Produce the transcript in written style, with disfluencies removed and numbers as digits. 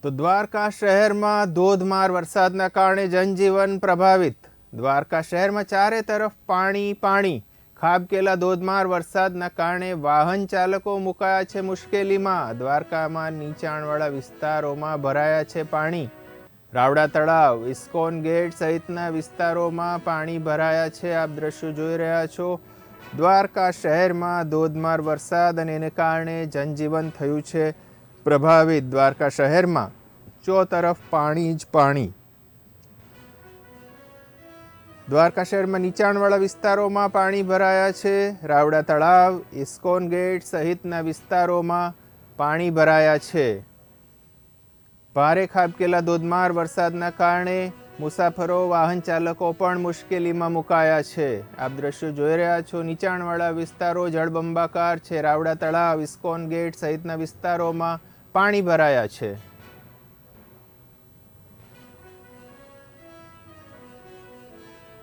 તો દ્વારકા શહેરમાં ધોધમાર વરસાદના કારણે જનજીવન પ્રભાવિત। દ્વારકા શહેરમાં ચારે તરફ પાણી। ખાબકેલા ધોધમાર વરસાદના કારણે વાહન ચાલકો મુકાયા છે મુશ્કેલીમાં। દ્વારકામાં નીચાણવાળા વિસ્તારોમાં ભરાયા છે પાણી। રાવડા તળાવ, ઇસ્કોન ગેટ સહિતના વિસ્તારોમાં પાણી ભરાયા છે। આપ દ્રશ્યો જોઈ રહ્યા છો। દ્વારકા શહેરમાં ધોધમાર વરસાદ અને એને કારણે જનજીવન થયું છે પ્રભાવિત। દ્વારકા શહેરમાં ચોતરફ પાણી જ પાણી। દ્વારકા શહેરમાં નીચાણવાળા વિસ્તારોમાં પાણી ભરાયા છે। રાવડા તળાવ, ઇસ્કોન ગેટ સહિતના વિસ્તારોમાં પાણી ભરાયા છે। ભારે ખાબકેલા ધોધમાર વરસાદના કારણે મુસાફરો, વાહન ચાલકો પણ મુશ્કેલીમાં મુકાયા છે। આપ દ્રશ્યો જોઈ રહ્યા છો। નીચાણવાળા વિસ્તારો જળબંબાકાર છે। રાવડા તળાવ, ઇસ્કોન ગેટ સહિતના વિસ્તારોમાં પાણી ભરાયા છે।